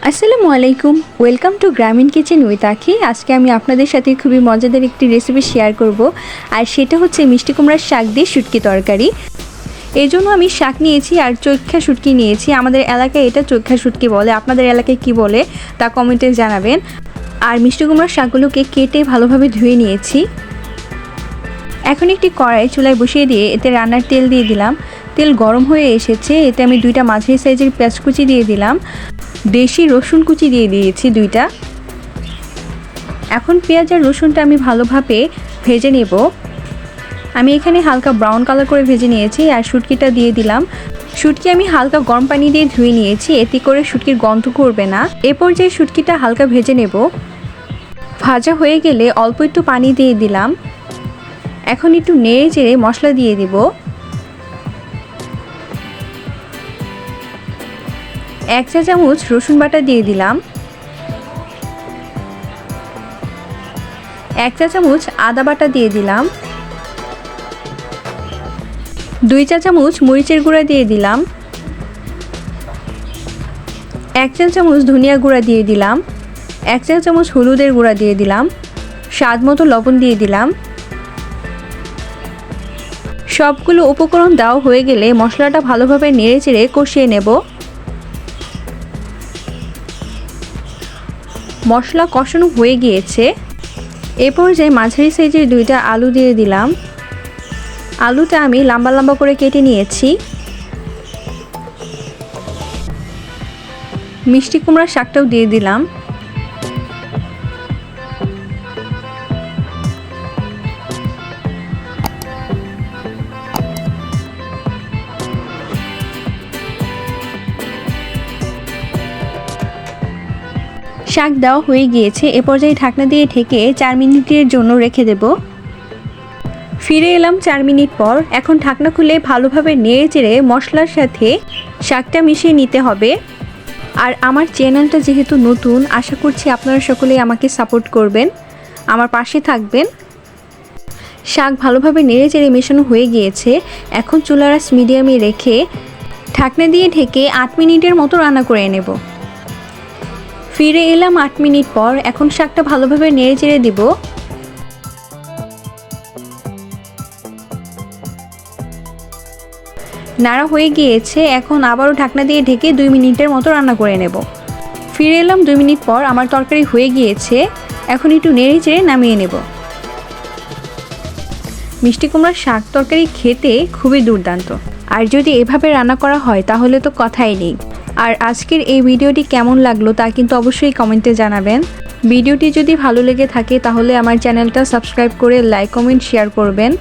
আসসালামু আলাইকুম, welcome to গ্রামীণ কিচেন উইথ আখি। আজকে আমি আপনাদের সাথে খুবই মজাদার একটি রেসিপি শেয়ার করব, আর সেটা হচ্ছে মিষ্টি কুমড়ার শাক দিয়ে শুটকি তরকারি। এই জন্য আমি শাক নিয়েছি আর চৈক্ষা শুটকি নিয়েছি। আমাদের এলাকায় এটা চৈক্ষা শুটকি বলে, আপনাদের এলাকায় কি বলে তা কমেন্টে জানাবেন। আর মিষ্টি কুমড়ার শাকগুলোকে কেটে ভালোভাবে ধুয়ে নিয়েছি। এখন একটি কড়াই চুলায় বসিয়ে দিয়ে এতে রান্নার তেল দিয়ে দিলাম। তেল গরম হয়ে এসেছে, এতে আমি 2টা মাঝারি সাইজের পেঁয়াজ কুচি দিয়ে দিলাম। দেশি রসুন কুচি দিয়ে দিয়েছি 2টা। এখন পেঁয়াজ আর রসুনটা আমি ভালোভাবে ভেজে নেব। আমি এখানে হালকা ব্রাউন কালার করে ভেজে নিয়েছি। আর শুটকিটা দিয়ে দিলাম। শুটকি আমি হালকা গরম পানি দিয়ে ধুয়ে নিয়েছি, এতে করে শুটকির গন্ধ করবে না। এ পর্যায়ে শুটকিটা হালকা ভেজে নেব। ভাজা হয়ে গেলে অল্প একটু পানি দিয়ে দিলাম। এখন একটু নেড়ে চেড়ে মশলা দিয়ে দেব। 1 চা চামচ রসুন বাটা দিয়ে দিলাম। 1 চা চামচ আদা বাটা দিয়ে দিলাম। 2 চা চামচ মরিচের গুঁড়া দিয়ে দিলাম। 1 চা চামচ ধনিয়া গুঁড়া দিয়ে দিলাম। 1 চা চামচ হলুদের গুঁড়া দিয়ে দিলাম। স্বাদ মতো লবণ দিয়ে দিলাম। সবগুলো উপকরণ দেওয়া হয়ে গেলে মশলাটা ভালোভাবে নেড়ে চেড়ে কষিয়ে নেব। মশলা কষানো হয়ে গিয়েছে। এ পর্যায়ে মাঝারি সাইজের 2টা আলু দিয়ে দিলাম। আলুটা আমি লম্বা লম্বা করে কেটে নিয়েছি। মিষ্টি কুমড়ার শাকটাও দিয়ে দিলাম। শাক দেওয়া হয়ে গিয়েছে। এ পর্যায়ে ঢাকনা দিয়ে ঢেকে 4 মিনিটের জন্য রেখে দেব। ফিরে এলাম 4 মিনিট পর। এখন ঢাকনা খুলে ভালোভাবে নেড়ে চেড়ে মশলার সাথে শাকটা মিশিয়ে নিতে হবে। আর আমার চ্যানেলটা যেহেতু নতুন, আশা করছি আপনারা সকলেই আমাকে সাপোর্ট করবেন, আমার পাশে থাকবেন। শাক ভালোভাবে নেড়ে চেড়ে মেশানো হয়ে গিয়েছে। এখন চুলার আঁচ মিডিয়ামে রেখে ঢাকনা দিয়ে ঢেকে 8 মিনিটের মতো রান্না করে নেব। ফিরে এলাম 8 মিনিট পর। এখন শাকটা ভালোভাবে নেড়ে চেড়ে দিব। নাড়া হয়ে গিয়েছে। এখন আবারও ঢাকনা দিয়ে ঢেকে 2 মিনিটের মতো রান্না করে নেব। ফিরে এলাম 2 মিনিট পর। আমার তরকারি হয়ে গিয়েছে। এখন একটু নেড়ে চেড়ে নামিয়ে নেব। মিষ্টি কুমড়ার শাক তরকারি খেতে খুবই দুর্দান্ত, আর যদি এভাবে রান্না করা হয় তাহলে তো কথাই নেই। আর আজকের এই ভিডিওটি কেমন লাগলো তা কিন্তু অবশ্যই কমেন্টে জানাবেন। ভিডিওটি যদি ভালো লেগে থাকে তাহলে আমার চ্যানেলটা সাবস্ক্রাইব করে লাইক কমেন্ট শেয়ার করবেন।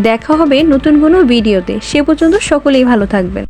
দেখা হবে নতুন কোনো ভিডিওতে। সে পর্যন্ত সকলেই ভালো থাকবেন।